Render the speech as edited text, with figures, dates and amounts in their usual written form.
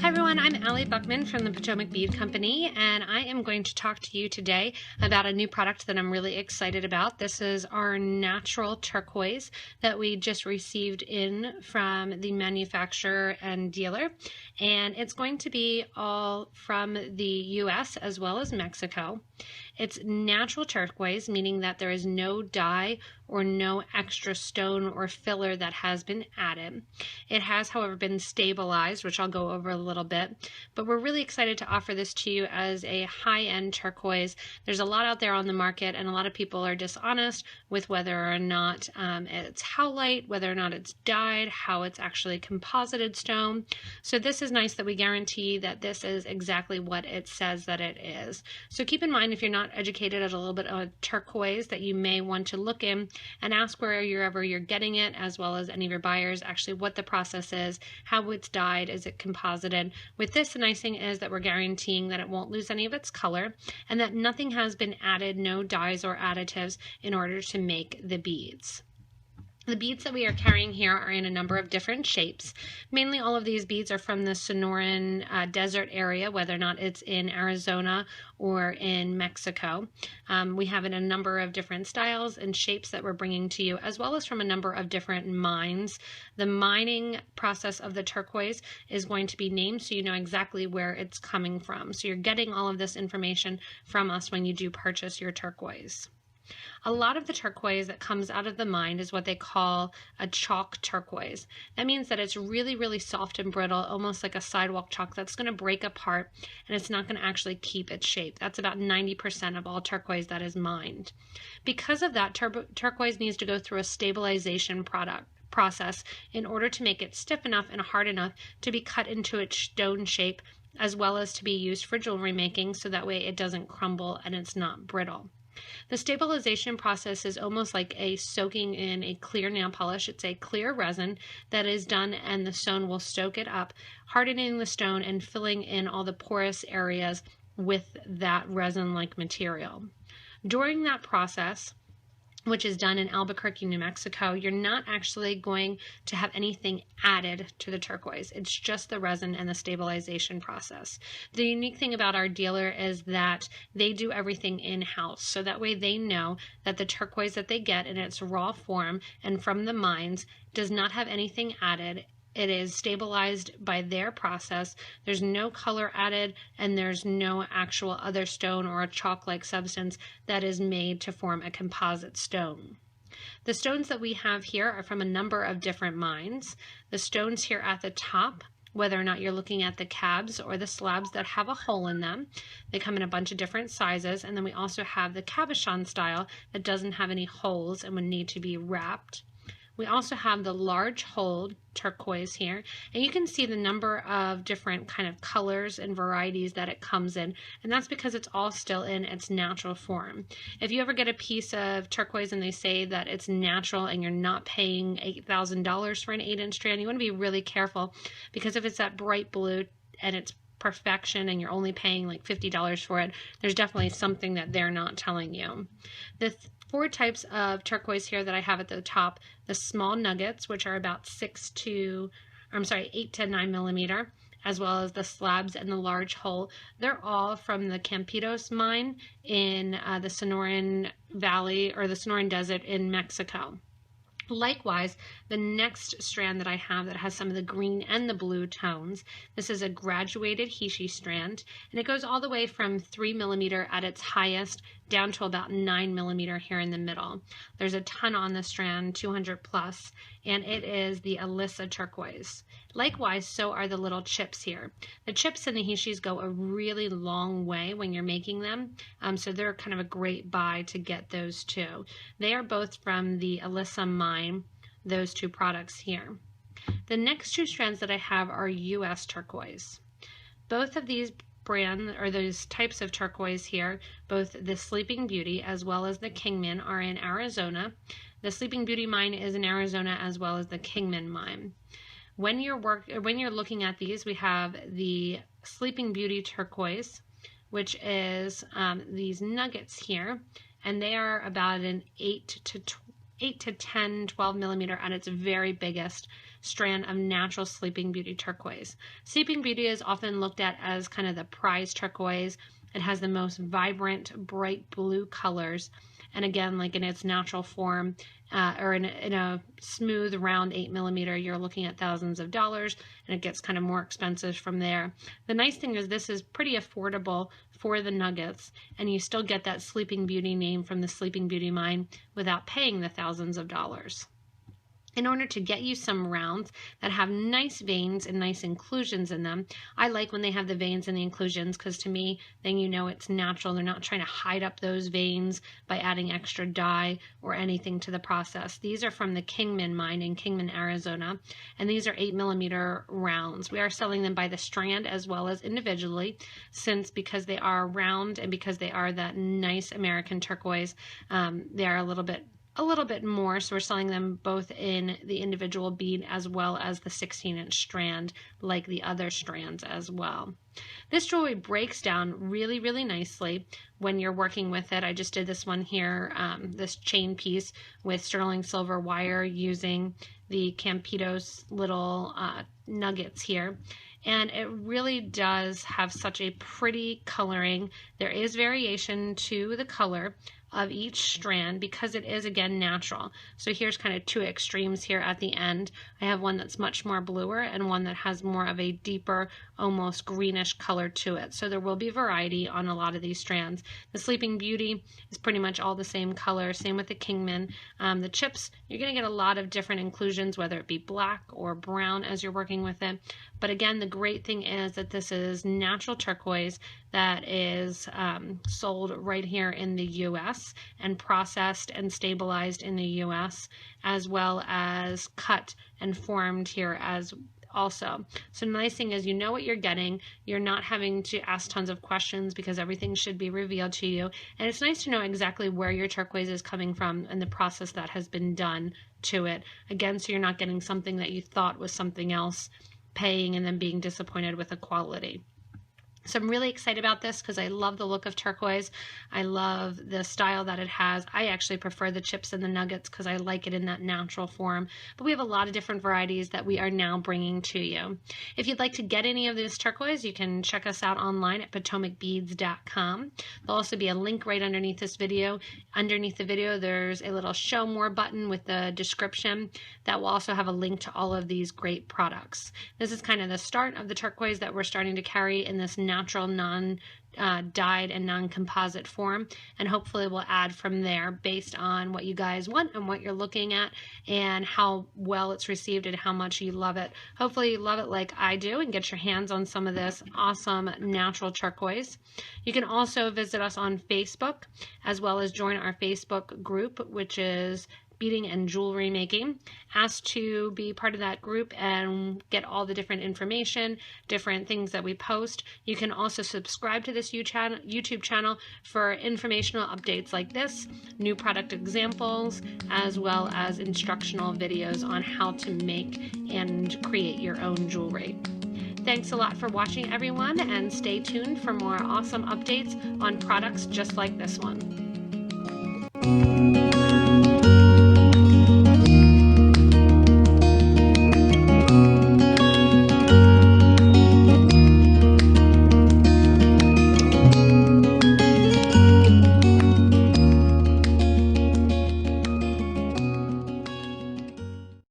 Hi everyone, I'm Allie Buckman from the Potomac Bead Company, and I am going to talk to you today about a new product that I'm really excited about. This is our natural turquoise that we just received in from the manufacturer and dealer, and it's going to be all from the US as well as Mexico. It's natural turquoise, meaning that there is no dye or no extra stone or filler that has been added. It has, however, been stabilized, which I'll go over a little bit, but we're really excited to offer this to you as a high-end turquoise. There's a lot out there on the market, and a lot of people are dishonest with whether or not it's howlite, whether or not it's dyed, how it's actually composited stone. So this is nice that we guarantee that this is exactly what it says that it is. So keep in mind, if you're not educated at a little bit of turquoise, that you may want to look in and ask wherever you're getting it, as well as any of your buyers, actually what the process is, how it's dyed, is it composited. With this, the nice thing is that we're guaranteeing that it won't lose any of its color and that nothing has been added, no dyes or additives, in order to make the beads. The beads that we are carrying here are in a number of different shapes. Mainly all of these beads are from the Sonoran desert area, whether or not it's in Arizona or in Mexico. We have it in a number of different styles and shapes that we're bringing to you, as well as from a number of different mines. The mining process of the turquoise is going to be named so you know exactly where it's coming from. So you're getting all of this information from us when you do purchase your turquoise. A lot of the turquoise that comes out of the mine is what they call a chalk turquoise. That means that it's really, really soft and brittle, almost like a sidewalk chalk that's going to break apart, and it's not going to actually keep its shape. That's about 90% of all turquoise that is mined. Because of that, turquoise needs to go through a stabilization process in order to make it stiff enough and hard enough to be cut into its stone shape, as well as to be used for jewelry making, so that way it doesn't crumble and it's not brittle. The stabilization process is almost like a soaking in a clear nail polish. It's a clear resin that is done, and the stone will soak it up, hardening the stone and filling in all the porous areas with that resin-like material. During that process, which is done in Albuquerque, New Mexico, you're not actually going to have anything added to the turquoise. It's just the resin and the stabilization process. The unique thing about our dealer is that they do everything in-house, so that way they know that the turquoise that they get in its raw form and from the mines does not have anything added. It is stabilized by their process. There's no color added, and there's no actual other stone or a chalk-like substance that is made to form a composite stone. The stones that we have here are from a number of different mines. The stones here at the top, whether or not you're looking at the cabs or the slabs that have a hole in them, they come in a bunch of different sizes. And then we also have the cabochon style that doesn't have any holes and would need to be wrapped. We also have the large hole turquoise here, and you can see the number of different kind of colors and varieties that it comes in, and that's because it's all still in its natural form. If you ever get a piece of turquoise and they say that it's natural and you're not paying $8,000 for an 8-inch strand, you want to be really careful, because if it's that bright blue and it's perfection and you're only paying like $50 for it, there's definitely something that they're not telling you. The 4 types of turquoise here that I have at the top: the small nuggets, which are about 8 to 9 millimeter, as well as the slabs and the large hole. They're all from the Campitos mine in the Sonoran Valley, or the Sonoran Desert in Mexico. Likewise, the next strand that I have that has some of the green and the blue tones, this is a graduated Hishi strand, and it goes all the way from 3 millimeter at its highest down to about 9 millimeter here in the middle. There's a ton on the strand, 200 plus, and it is the Elisa turquoise. Likewise, so are the little chips here. The chips and the Hishis go a really long way when you're making them, so they're kind of a great buy to get those too. They are both from the Elisa mine, those 2 products here. The next 2 strands that I have are US turquoise. Both of these brand, or those types of turquoise here, both the Sleeping Beauty as well as the Kingman, are in Arizona. The Sleeping Beauty mine is in Arizona, as well as the Kingman mine. When you're looking at these, we have the Sleeping Beauty turquoise, which is these nuggets here, and they are about an 8 to 8 to 10, 12 millimeter at its very biggest strand of natural Sleeping Beauty turquoise. Sleeping Beauty is often looked at as kind of the prize turquoise. It has the most vibrant, bright blue colors. And again, like in its natural form, or in a smooth, round 8 millimeter, you're looking at thousands of dollars, and it gets kind of more expensive from there. The nice thing is this is pretty affordable for the nuggets, and you still get that Sleeping Beauty name from the Sleeping Beauty mine without paying the thousands of dollars. In order to get you some rounds that have nice veins and nice inclusions in them, I like when they have the veins and the inclusions, because to me, then you know it's natural. They're not trying to hide up those veins by adding extra dye or anything to the process. These are from the Kingman mine in Kingman, Arizona, and these are 8 millimeter rounds. We are selling them by the strand as well as individually, because they are round and because they are that nice American turquoise, they are a little bit more, so we're selling them both in the individual bead as well as the 16-inch strand, like the other strands as well. This jewelry breaks down really, really nicely when you're working with it. I just did this one here, this chain piece with sterling silver wire using the Campitos little nuggets here. And it really does have such a pretty coloring. There is variation to the color of each strand because it is, again, natural. So here's kind of two extremes here at the end. I have one that's much more bluer and one that has more of a deeper, almost greenish color to it. So there will be variety on a lot of these strands. The Sleeping Beauty is pretty much all the same color. Same with the Kingman. The chips, you're going to get a lot of different inclusions, whether it be black or brown as you're working with it. But again, the great thing is that this is natural turquoise that is sold right here in the U.S. and processed and stabilized in the U.S., as well as cut and formed here as also. So the nice thing is you know what you're getting. You're not having to ask tons of questions because everything should be revealed to you. And it's nice to know exactly where your turquoise is coming from and the process that has been done to it. Again, so you're not getting something that you thought was something else, paying and then being disappointed with the quality. So I'm really excited about this because I love the look of turquoise. I love the style that it has. I actually prefer the chips and the nuggets because I like it in that natural form. But we have a lot of different varieties that we are now bringing to you. If you'd like to get any of this turquoise, you can check us out online at potomacbeads.com. There'll also be a link right underneath this video. Underneath the video, there's a little show more button with the description that will also have a link to all of these great products. This is kind of the start of the turquoise that we're starting to carry in this natural, non-dyed and non-composite form, and hopefully we'll add from there based on what you guys want and what you're looking at and how well it's received and how much you love it. Hopefully you love it like I do and get your hands on some of this awesome natural turquoise. You can also visit us on Facebook as well as join our Facebook group, which is Beading and Jewelry Making. Asked to be part of that group and get all the different information, different things that we post. You can also subscribe to this YouTube channel for informational updates like this, new product examples, as well as instructional videos on how to make and create your own jewelry. Thanks a lot for watching, everyone, and stay tuned for more awesome updates on products just like this one.